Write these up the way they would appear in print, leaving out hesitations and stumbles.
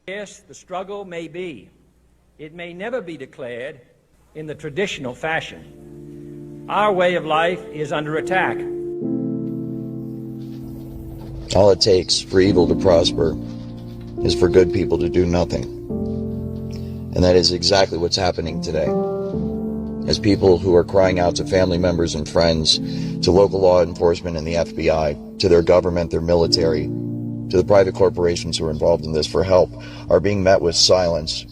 Yes, the struggle may be. It may never be declared in the traditional fashion. Our way of life is under attack. All it takes for evil to prosper is for good people to do nothing. And that is exactly what's happening today. As people who are crying out to family members and friends, to local law enforcement and the FBI, to their government, their military, to the private corporations who are involved in this for help, are being met with silence,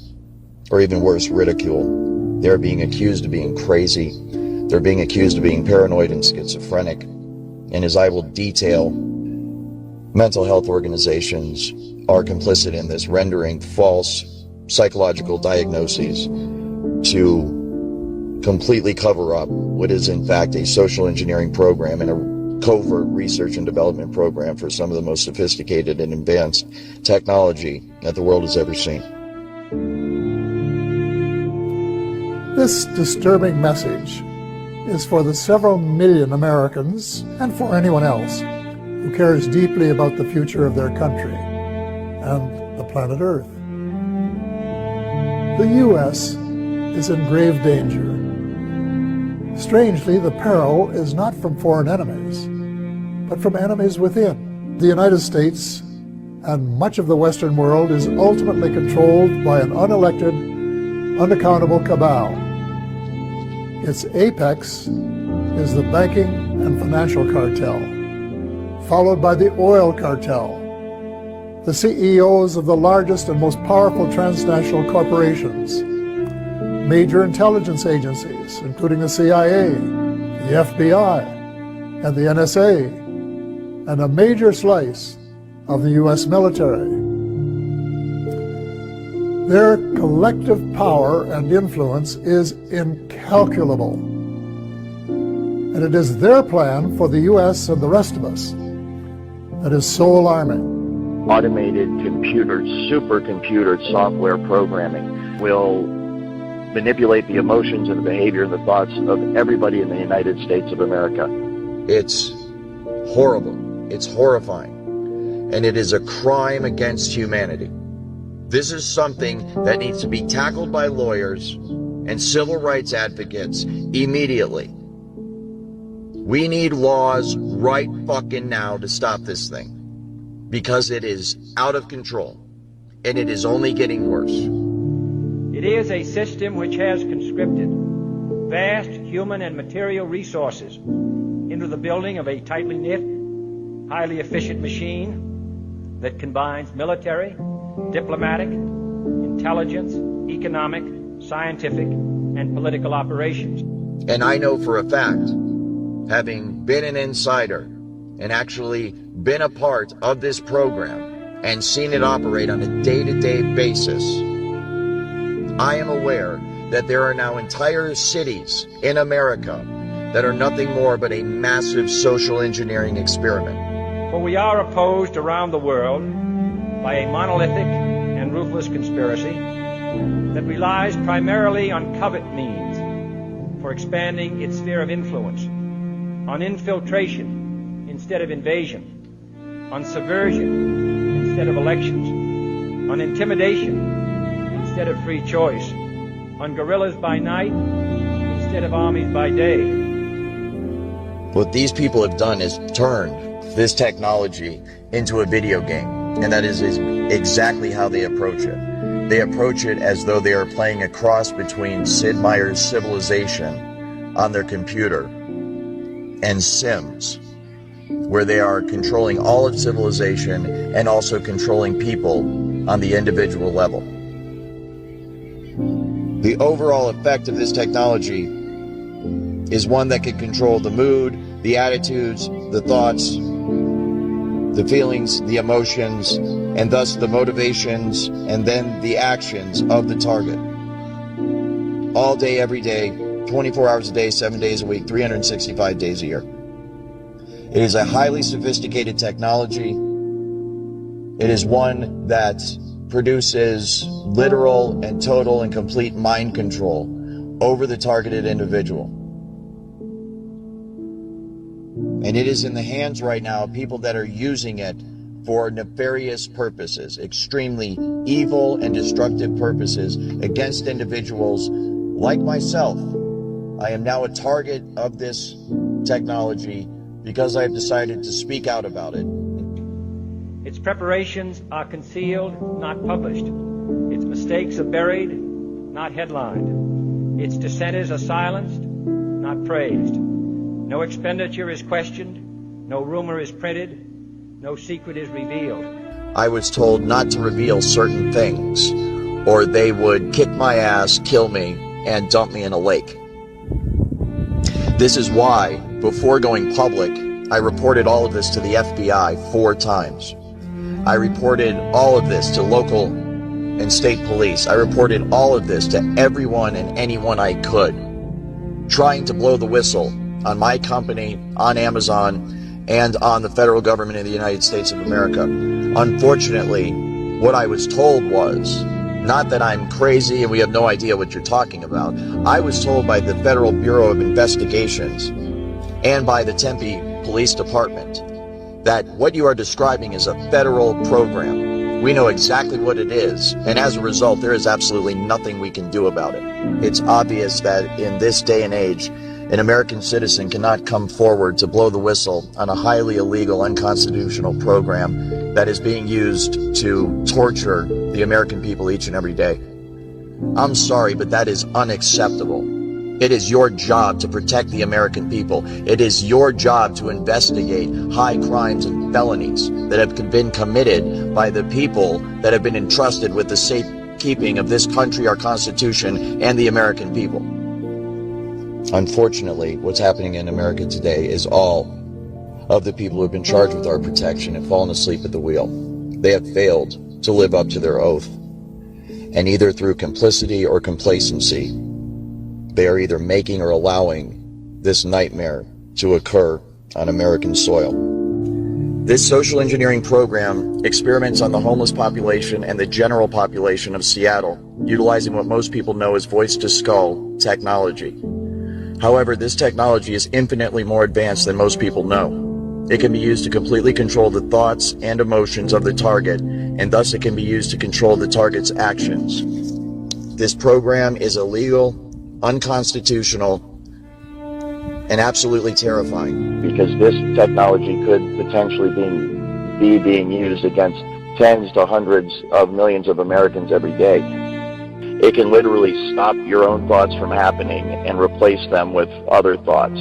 or even worse, ridicule. They're being accused of being crazy. They're being accused of being paranoid and schizophrenic. And as I will detail, mental health organizations are complicit in this, rendering false psychological diagnoses to completely cover up what is in fact a social engineering program and a covert research and development program for some of the most sophisticated and advanced technology that the world has ever seen. This disturbing message is for the several million Americans and for anyone else who cares deeply about the future of their country and the planet Earth. The U.S. is in grave danger. Strangely, the peril is not from foreign enemies, but from enemies within. The United States and much of the Western world is ultimately controlled by an unelected, unaccountable cabal. Its apex is the banking and financial cartel, followed by the oil cartel, the CEOs of the largest and most powerful transnational corporations, major intelligence agencies, including the CIA, the FBI, and the NSA, and a major slice of the U.S. military. Their collective power and influence is incalculable, and it is their plan for the U.S. and the rest of us that is so alarming. Automated computers, supercomputer software programming will manipulate the emotions and the behavior and the thoughts of everybody in the United States of America. It's horrible. It's horrifying. And it is a crime against humanity. This is something that needs to be tackled by lawyers and civil rights advocates immediately. We need laws right fucking now to stop this thing, because it is out of control and it is only getting worse. It is a system which has conscripted vast human and material resources into the building of a tightly knit, highly efficient machine that combines military, diplomatic, intelligence, economic, scientific, and political operations. And I know for a fact, having been an insider and actually been a part of this program and seen it operate on a day-to-day basis, I am aware that there are now entire cities in America that are nothing more but a massive social engineering experiment. For we are opposed around the world by a monolithic and ruthless conspiracy that relies primarily on covert means for expanding its sphere of influence, on infiltration instead of invasion, on subversion instead of elections, on intimidation instead of free choice, on guerrillas by night instead of armies by day. What these people have done is turned this technology into a video game, and that is exactly how they approach it. They approach it as though they are playing a cross between Sid Meier's Civilization on their computer and Sims, where they are controlling all of civilization and also controlling people on the individual level. The overall effect of this technology is one that can control the mood, the attitudes, the thoughts, the feelings, the emotions, and thus the motivations and then the actions of the target. All day, every day, 24 hours a day, 7 days a week, 365 days a year. It is a highly sophisticated technology. It is one that produces literal and total and complete mind control over the targeted individual. And it is in the hands right now of people that are using it for nefarious purposes, extremely evil and destructive purposes against individuals like myself. I am now a target of this technology because I have decided to speak out about it. Its preparations are concealed, not published. Its mistakes are buried, not headlined. Its dissenters are silenced, not praised. No expenditure is questioned, no rumor is printed, no secret is revealed. I was told not to reveal certain things, or they would kick my ass, kill me, and dump me in a lake. This is why, before going public, I reported all of this to the FBI 4 times. I reported all of this to local and state police. I reported all of this to everyone and anyone I could, trying to blow the whistle on my company, on Amazon, and on the federal government of the United States of America. Unfortunately, what I was told was, not that I'm crazy and we have no idea what you're talking about. I was told by the Federal Bureau of Investigations and by the Tempe Police Department that what you are describing is a federal program. We know exactly what it is, and as a result, there is absolutely nothing we can do about it. It's obvious that in this day and age, an American citizen cannot come forward to blow the whistle on a highly illegal, unconstitutional program that is being used to torture the American people each and every day. I'm sorry, but that is unacceptable. It is your job to protect the American people. It is your job to investigate high crimes and felonies that have been committed by the people that have been entrusted with the safekeeping of this country, our Constitution, and the American people. Unfortunately, what's happening in America today is all of the people who have been charged with our protection have fallen asleep at the wheel. They have failed to live up to their oath. And either through complicity or complacency, they are either making or allowing this nightmare to occur on American soil. This social engineering program experiments on the homeless population and the general population of Seattle, utilizing what most people know as voice-to-skull technology. However, this technology is infinitely more advanced than most people know. It can be used to completely control the thoughts and emotions of the target, and thus it can be used to control the target's actions. This program is illegal, unconstitutional, and absolutely terrifying. Because this technology could potentially be being used against tens to hundreds of millions of Americans every day. It can literally stop your own thoughts from happening and replace them with other thoughts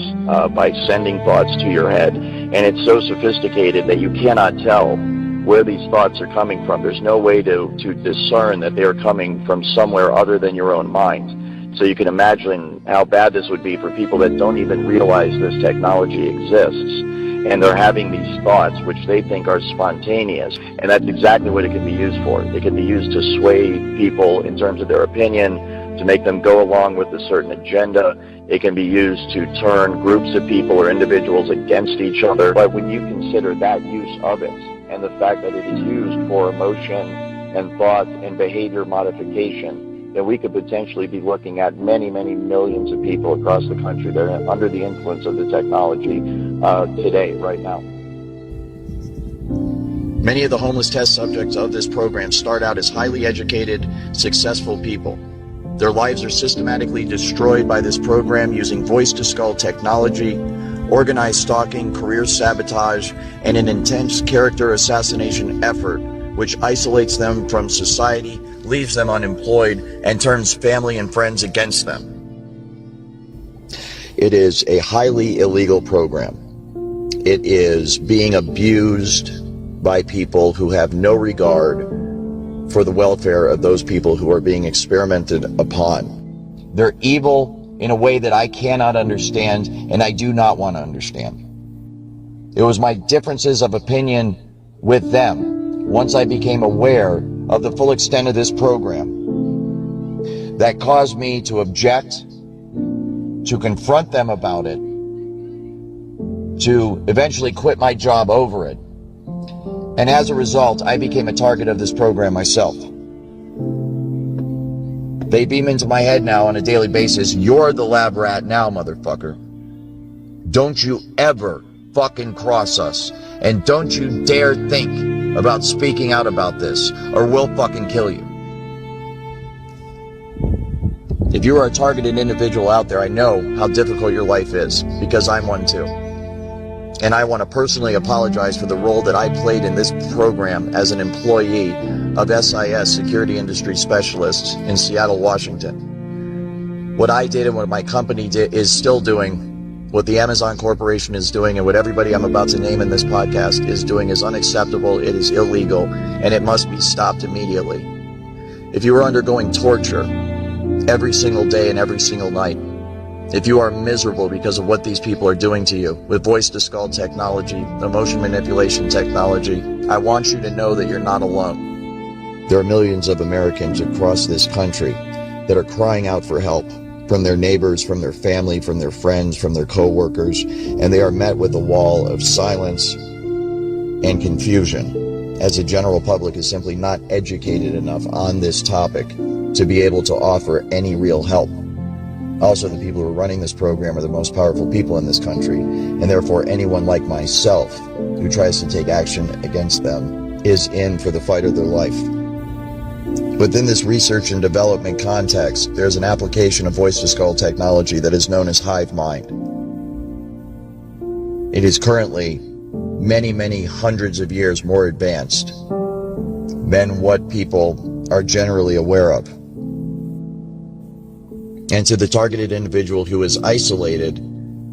by sending thoughts to your head. And it's so sophisticated that you cannot tell where these thoughts are coming from. There's no way to discern that they're coming from somewhere other than your own mind. So you can imagine how bad this would be for people that don't even realize this technology exists. And they're having these thoughts which they think are spontaneous. And that's exactly what it can be used for. It can be used to sway people in terms of their opinion, to make them go along with a certain agenda. It can be used to turn groups of people or individuals against each other. But when you consider that use of it, and the fact that it is used for emotion and thought and behavior modification, then we could potentially be looking at many, many millions of people across the country that are under the influence of the technology today, right now. Many of the homeless test subjects of this program start out as highly educated, successful people. Their lives are systematically destroyed by this program using voice-to-skull technology, organized stalking, career sabotage, and an intense character assassination effort which isolates them from society, leaves them unemployed, and turns family and friends against them. It is a highly illegal program. It is being abused by people who have no regard for the welfare of those people who are being experimented upon. They're evil in a way that I cannot understand, and I do not want to understand. It was my differences of opinion with them, once I became aware of the full extent of this program, that caused me to object, to confront them about it, to eventually quit my job over it. And as a result, I became a target of this program myself. They beam into my head now on a daily basis, "You're the lab rat now, motherfucker. Don't you ever fucking cross us. And don't you dare think about speaking out about this, or we'll fucking kill you. If you are a targeted individual out there, I know how difficult your life is, because I'm one too. And I want to personally apologize for the role that I played in this program as an employee of SIS, Security Industry Specialists in Seattle, Washington. What I did and what my company is still doing, what the Amazon Corporation is doing, and what everybody I'm about to name in this podcast is doing is unacceptable, it is illegal, and it must be stopped immediately. If you are undergoing torture every single day and every single night, if you are miserable because of what these people are doing to you with voice-to-skull technology, emotion manipulation technology, I want you to know that you're not alone. There are millions of Americans across this country that are crying out for help from their neighbors, from their family, from their friends, from their co-workers, and they are met with a wall of silence and confusion, as the general public is simply not educated enough on this topic to be able to offer any real help. Also, the people who are running this program are the most powerful people in this country, and therefore anyone like myself who tries to take action against them is in for the fight of their life. Within this research and development context, there's an application of voice-to-skull technology that is known as Hive Mind. It is currently many, many hundreds of years more advanced than what people are generally aware of. And to the targeted individual who is isolated,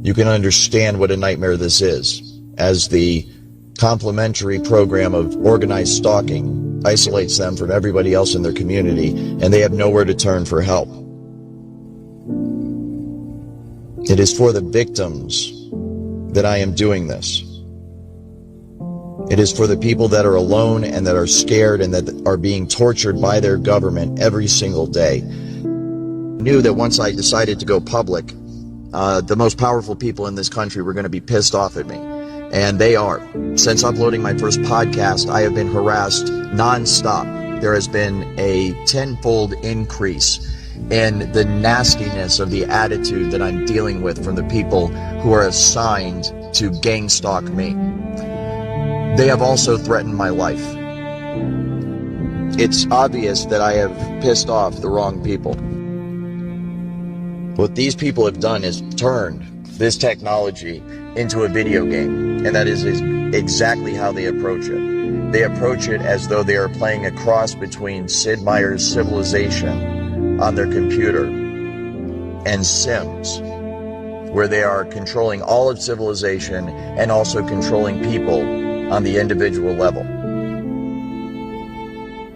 you can understand what a nightmare this is, as the complementary program of organized stalking isolates them from everybody else in their community, and they have nowhere to turn for help. It is for the victims that I am doing this. It is for the people that are alone and that are scared and that are being tortured by their government every single day. I knew that once I decided to go public, the most powerful people in this country were going to be pissed off at me. And they are. Since uploading my first podcast, I have been harassed nonstop. There has been a tenfold increase in the nastiness of the attitude that I'm dealing with from the people who are assigned to gang stalk me. They have also threatened my life. It's obvious that I have pissed off the wrong people. What these people have done is turned this technology into a video game, and that is exactly how they approach it. They approach it as though they are playing a cross between Sid Meier's Civilization on their computer and Sims, where they are controlling all of civilization and also controlling people on the individual level.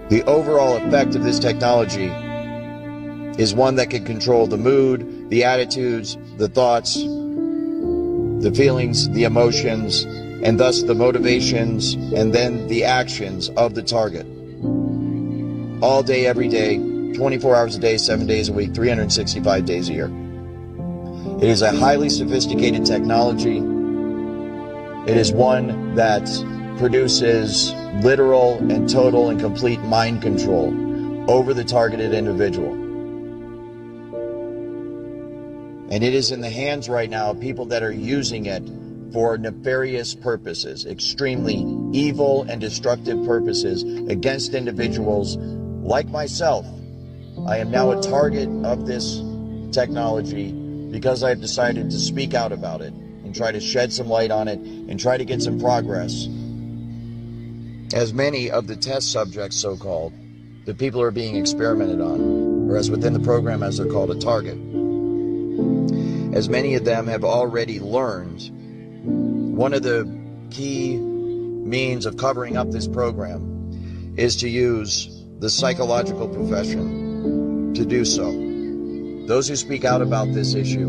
The overall effect of this technology is one that can control the mood, the attitudes, the thoughts, the feelings, the emotions, and thus the motivations and then the actions of the target. All day, every day, 24 hours a day, 7 days a week, 365 days a year. It is a highly sophisticated technology. It is one that produces literal and total and complete mind control over the targeted individual. And it is in the hands right now of people that are using it for nefarious purposes, extremely evil and destructive purposes against individuals like myself. I am now a target of this technology because I've decided to speak out about it and try to shed some light on it and try to get some progress. As many of the test subjects, so-called, the people are being experimented on, or as within the program as they're called, a target, as many of them have already learned, one of the key means of covering up this program is to use the psychological profession to do so. Those who speak out about this issue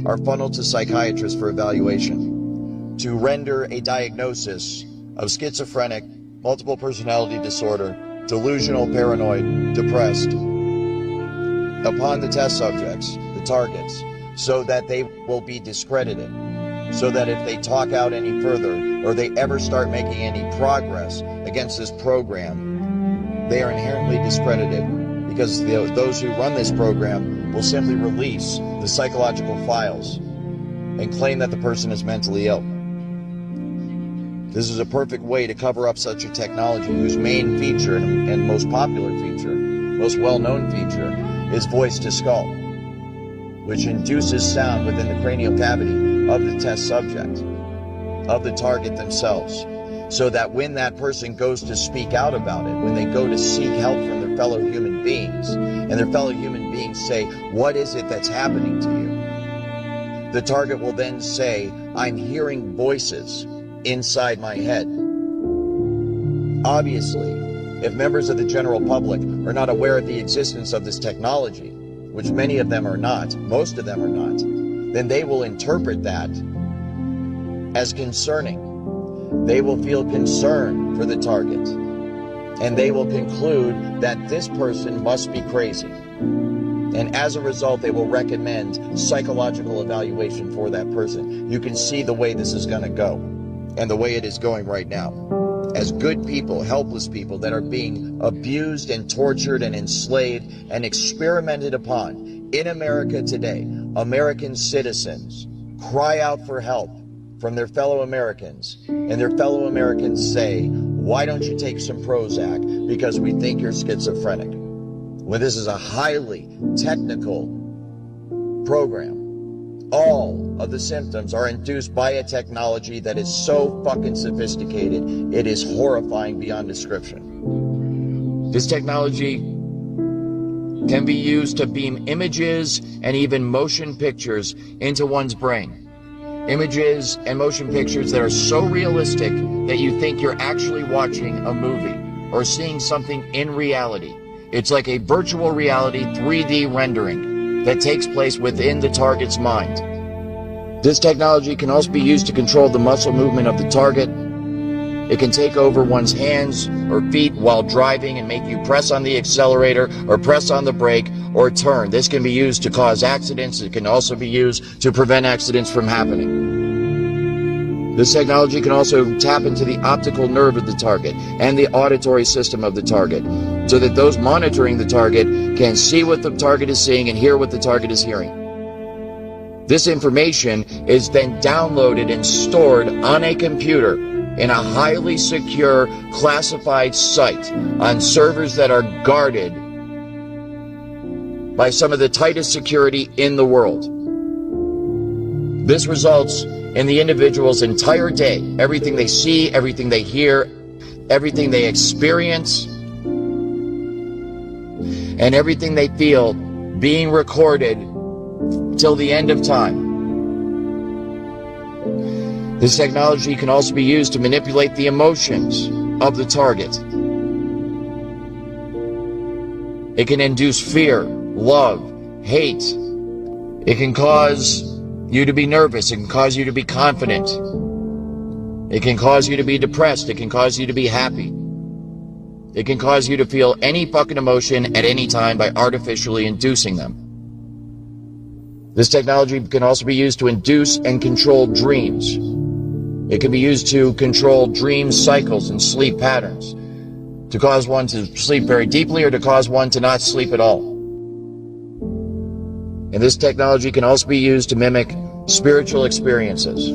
are funneled to psychiatrists for evaluation to render a diagnosis of schizophrenic, multiple personality disorder, delusional, paranoid, depressed upon the test subjects, the targets, so that they will be discredited, so that if they talk out any further or they ever start making any progress against this program, they are inherently discredited, because those who run this program will simply release the psychological files and claim that the person is mentally ill. This is a perfect way to cover up such a technology whose main feature and most popular feature, most well-known feature, is voice-to-skull, which induces sound within the cranial cavity of the test subject, of the target themselves, so that when that person goes to speak out about it, when they go to seek help from their fellow human beings, and their fellow human beings say, "What is it that's happening to you?" the target will then say, "I'm hearing voices inside my head." Obviously, if members of the general public are not aware of the existence of this technology, which many of them are not, most of them are not, then they will interpret that as concerning. They will feel concern for the target, and they will conclude that this person must be crazy. And as a result, they will recommend psychological evaluation for that person. You can see the way this is going to go, and the way it is going right now. As good people, helpless people that are being abused and tortured and enslaved and experimented upon in America today, American citizens cry out for help from their fellow Americans, and their fellow Americans say, "Why don't you take some Prozac? Because we think you're schizophrenic." When this is a highly technical program, all of the symptoms are induced by a technology that is so fucking sophisticated, it is horrifying beyond description. This technology can be used to beam images and even motion pictures into one's brain. Images and motion pictures that are so realistic that you think you're actually watching a movie or seeing something in reality. It's like a virtual reality 3D rendering that takes place within the target's mind. This technology can also be used to control the muscle movement of the target. It can take over one's hands or feet while driving and make you press on the accelerator or press on the brake or turn. This can be used to cause accidents. It can also be used to prevent accidents from happening. This technology can also tap into the optical nerve of the target and the auditory system of the target, so that those monitoring the target can see what the target is seeing and hear what the target is hearing. This information is then downloaded and stored on a computer in a highly secure, classified site on servers that are guarded by some of the tightest security in the world. This results in the individual's entire day, everything they see, everything they hear, everything they experience, and everything they feel being recorded till the end of time. This technology can also be used to manipulate the emotions of the target. It can induce fear, love, hate. It can cause you to be nervous. It can cause you to be confident. It can cause you to be depressed. It can cause you to be happy. It can cause you to feel any fucking emotion at any time by artificially inducing them. This technology can also be used to induce and control dreams. It can be used to control dream cycles and sleep patterns, to cause one to sleep very deeply or to cause one to not sleep at all. And this technology can also be used to mimic spiritual experiences.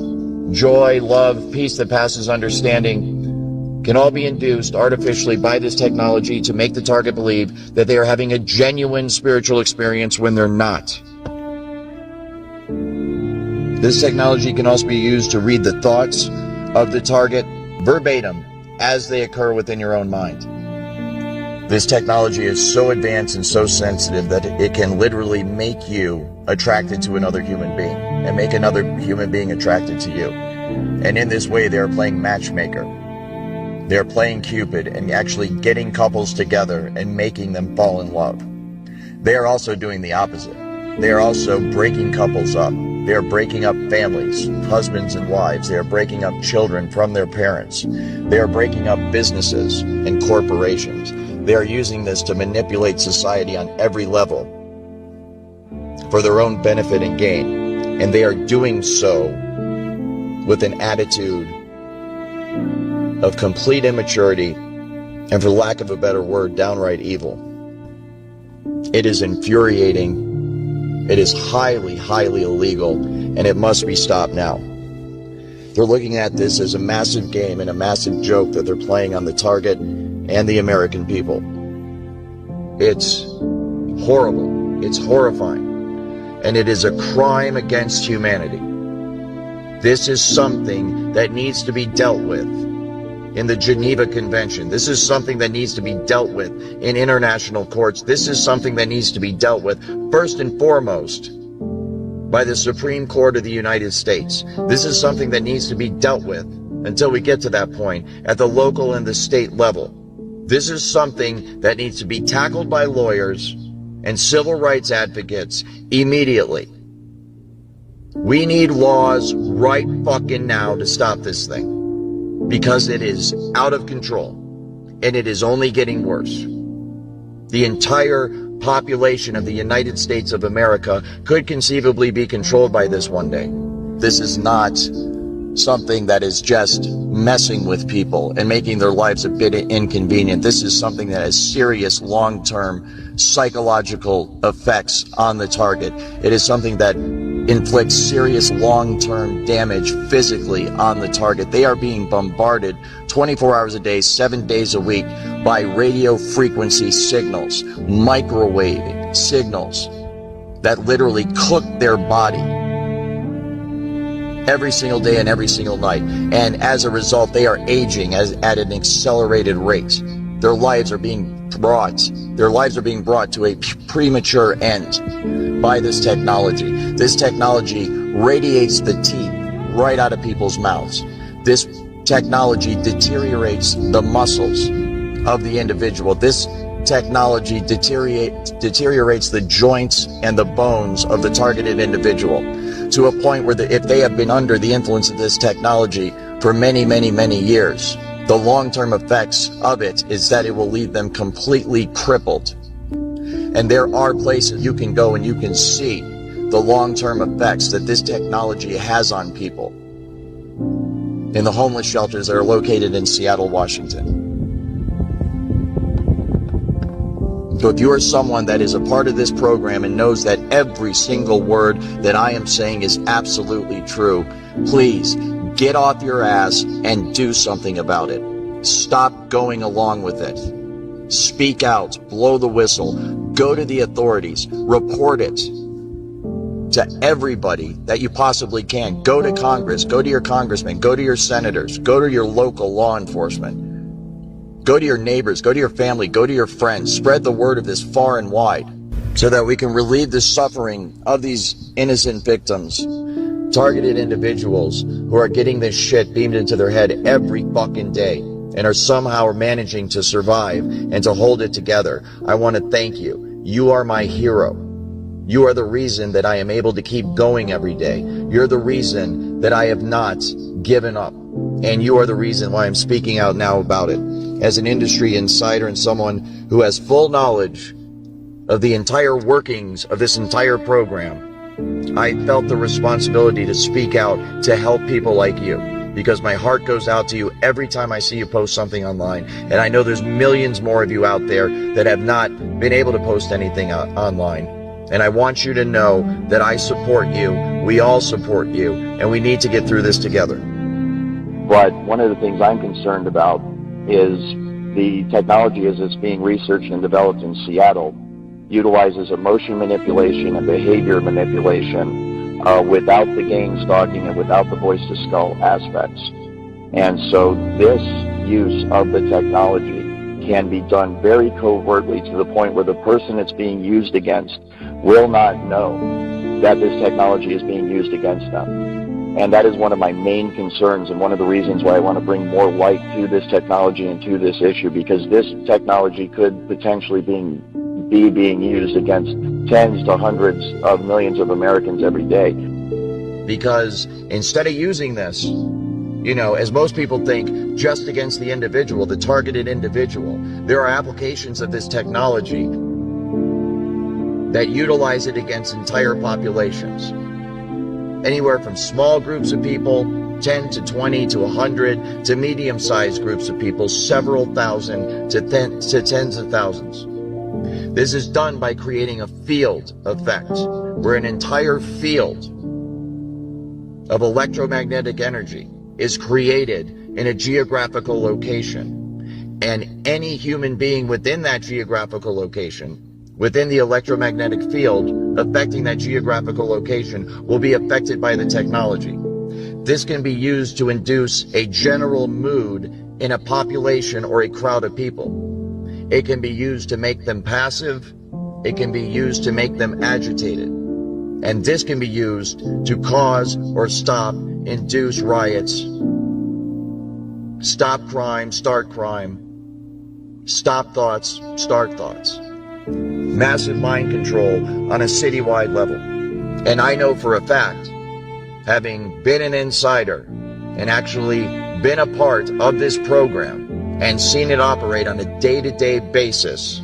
Joy, love, peace that passes understanding can all be induced artificially by this technology to make the target believe that they are having a genuine spiritual experience when they're not. This technology can also be used to read the thoughts of the target verbatim as they occur within your own mind. This technology is so advanced and so sensitive that it can literally make you attracted to another human being and make another human being attracted to you. And in this way, they're playing matchmaker. They're playing Cupid and actually getting couples together and making them fall in love. They are also doing the opposite. They are also breaking couples up. They are breaking up families, husbands and wives. They are breaking up children from their parents. They are breaking up businesses and corporations. They are using this to manipulate society on every level for their own benefit and gain. And they are doing so with an attitude of complete immaturity and, for lack of a better word, downright evil. It is infuriating. It is highly, highly illegal, and it must be stopped now. They're looking at this as a massive game and a massive joke that they're playing on the target and the American people. It's horrible. It's horrifying. And it is a crime against humanity. This is something that needs to be dealt with in the Geneva Convention. This is something that needs to be dealt with in international courts. This is something that needs to be dealt with first and foremost by the Supreme Court of the United States. This is something that needs to be dealt with until we get to that point at the local and the state level. This is something that needs to be tackled by lawyers and civil rights advocates immediately. We need laws right fucking now to stop this thing, because it is out of control and it is only getting worse. The entire population of the United States of America could conceivably be controlled by this one day. This is not something that is just messing with people and making their lives a bit inconvenient. This is something that has serious long-term psychological effects on the target. It is something that inflicts serious long-term damage physically on the target. They are being bombarded 24 hours a day, 7 days a week by radio frequency signals, microwave signals that literally cook their body every single day and every single night. And as a result, they are aging at an accelerated rate. Their lives are being brought to a premature end by this technology. This technology radiates the teeth right out of people's mouths. This technology deteriorates the muscles of the individual. This technology deteriorates the joints and the bones of the targeted individual to a point where if they have been under the influence of this technology for many, many, many years, the long-term effects of it is that it will leave them completely crippled. And there are places you can go and you can see the long-term effects that this technology has on people in the homeless shelters that are located in Seattle, Washington. So if you are someone that is a part of this program and knows that every single word that I am saying is absolutely true, please get off your ass and do something about it. Stop going along with it. Speak out, blow the whistle, go to the authorities, report it to everybody that you possibly can. Go to Congress, go to your congressmen, go to your senators, go to your local law enforcement. Go to your neighbors, go to your family, go to your friends. Spread the word of this far and wide so that we can relieve the suffering of these innocent victims, targeted individuals who are getting this shit beamed into their head every fucking day and are somehow managing to survive and to hold it together. I want to thank you. You are my hero. You are the reason that I am able to keep going every day. You're the reason that I have not given up. And you are the reason why I'm speaking out now about it. As an industry insider and someone who has full knowledge of the entire workings of this entire program, I felt the responsibility to speak out to help people like you, because my heart goes out to you every time I see you post something online. And I know there's millions more of you out there that have not been able to post anything online. And I want you to know that I support you, we all support you, and we need to get through this together. But one of the things I'm concerned about is the technology as it's being researched and developed in Seattle utilizes emotion manipulation and behavior manipulation without the gang stalking and without the voice to skull aspects. And so this use of the technology can be done very covertly to the point where the person it's being used against will not know that this technology is being used against them. And that is one of my main concerns and one of the reasons why I want to bring more light to this technology and to this issue, because this technology could potentially be being used against tens to hundreds of millions of Americans every day. Because instead of using this, as most people think, just against the individual, the targeted individual, there are applications of this technology that utilize it against entire populations. Anywhere from small groups of people, 10 to 20 to 100, to medium-sized groups of people, several thousand to tens of thousands. This is done by creating a field effect, where an entire field of electromagnetic energy is created in a geographical location, and any human being within that geographical location, within the electromagnetic field affecting that geographical location, will be affected by the technology. This can be used to induce a general mood in a population or a crowd of people. It can be used to make them passive. It can be used to make them agitated. And this can be used to cause or stop, induce riots, stop crime, start crime, stop thoughts, start thoughts. Massive mind control on a citywide level. And I know for a fact, having been an insider and actually been a part of this program and seen it operate on a day-to-day basis,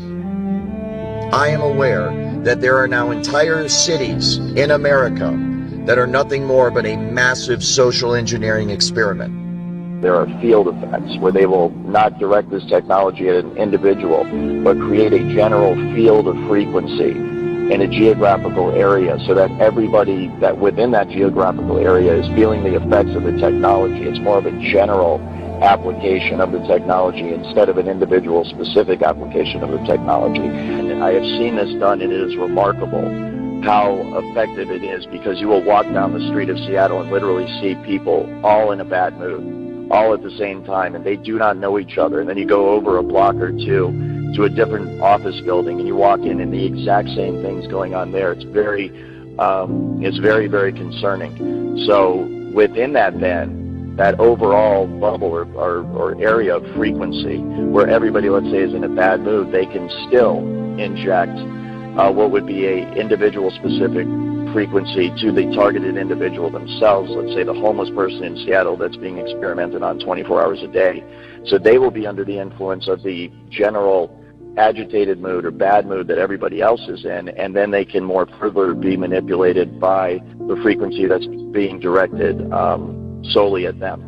I am aware that there are now entire cities in America that are nothing more but a massive social engineering experiment. There are field effects where they will not direct this technology at an individual, but create a general field of frequency in a geographical area so that everybody that within that geographical area is feeling the effects of the technology. It's more of a general application of the technology instead of an individual specific application of the technology. And I have seen this done, and it is remarkable how effective it is, because you will walk down the street of Seattle and literally see people all in a bad mood, all at the same time, and they do not know each other. And then you go over a block or two to a different office building, and you walk in, and the exact same thing's going on there. It's very, very concerning. So within that, then, that overall bubble or area of frequency where everybody, let's say, is in a bad mood, they can still inject what would be a individual specific frequency to the targeted individual themselves. Let's say the homeless person in Seattle that's being experimented on 24 hours a day. So they will be under the influence of the general agitated mood or bad mood that everybody else is in, and then they can more further be manipulated by the frequency that's being directed solely at them.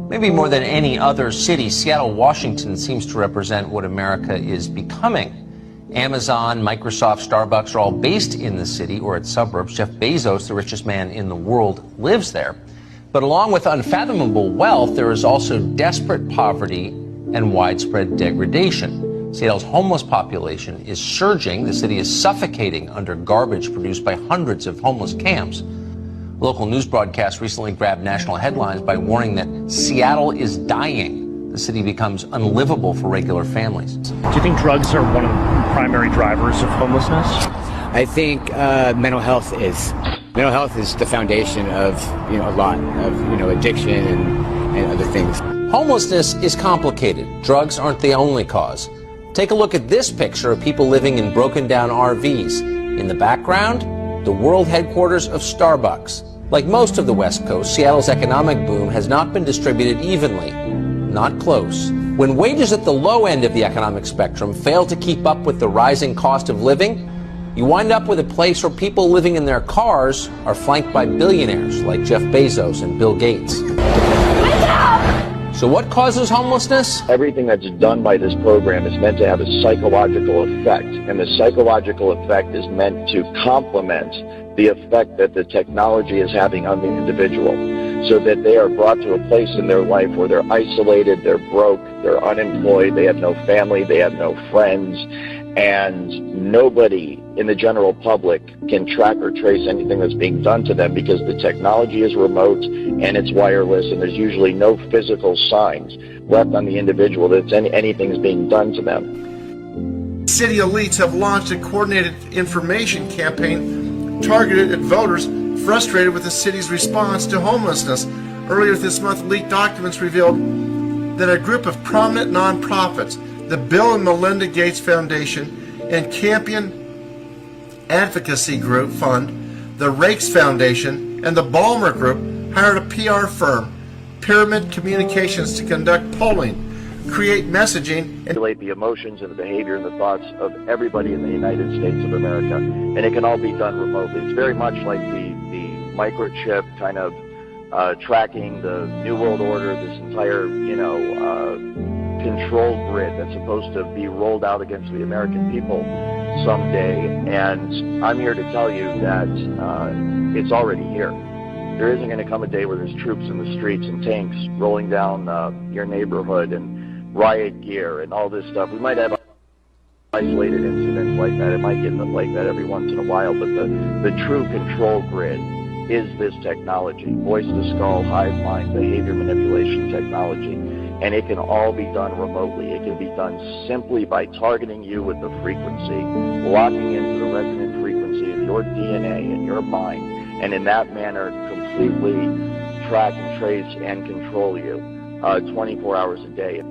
Maybe more than any other city, Seattle, Washington seems to represent what America is becoming. Amazon, Microsoft, Starbucks are all based in the city or its suburbs. Jeff Bezos, the richest man in the world, lives there. But along with unfathomable wealth, there is also desperate poverty and widespread degradation. Seattle's homeless population is surging. The city is suffocating under garbage produced by hundreds of homeless camps. A local news broadcast recently grabbed national headlines by warning that Seattle is dying. The city becomes unlivable for regular families. Do you think drugs are one of the primary drivers of homelessness? I think mental health is the foundation of a lot of addiction and other things. Homelessness is complicated. Drugs aren't the only cause. Take a look at this picture of people living in broken down RVs. In the background, the world headquarters of Starbucks. Like most of the West Coast, Seattle's economic boom has not been distributed evenly. Not close. When wages at the low end of the economic spectrum fail to keep up with the rising cost of living, you wind up with a place where people living in their cars are flanked by billionaires like Jeff Bezos and Bill Gates. So what causes homelessness? Everything that's done by this program is meant to have a psychological effect, and the psychological effect is meant to complement the effect that the technology is having on the individual, so that they are brought to a place in their life where they're isolated, they're broke, they're unemployed, they have no family, they have no friends, and nobody in the general public can track or trace anything that's being done to them, because the technology is remote and it's wireless, and there's usually no physical signs left on the individual that anything's being done to them. City elites have launched a coordinated information campaign targeted at voters frustrated with the city's response to homelessness. Earlier this month, leaked documents revealed that a group of prominent nonprofits, the Bill and Melinda Gates Foundation and Campion Advocacy Group Fund, the Rakes Foundation, and the Ballmer Group hired a PR firm, Pyramid Communications, to conduct polling, create messaging, and manipulate the emotions and the behavior and the thoughts of everybody in the United States of America. And it can all be done remotely. It's very much like the microchip kind of tracking the New World Order, this entire, control grid that's supposed to be rolled out against the American people someday. And I'm here to tell you that it's already here. There isn't going to come a day where there's troops in the streets and tanks rolling down your neighborhood and riot gear and all this stuff. We might have isolated incidents like that. It might get like that every once in a while, but the true control grid is this technology, voice-to-skull, hive mind, behavior manipulation technology, and it can all be done remotely. It can be done simply by targeting you with the frequency, locking into the resonant frequency of your DNA and your mind, and in that manner completely track and trace and control you 24 hours a day.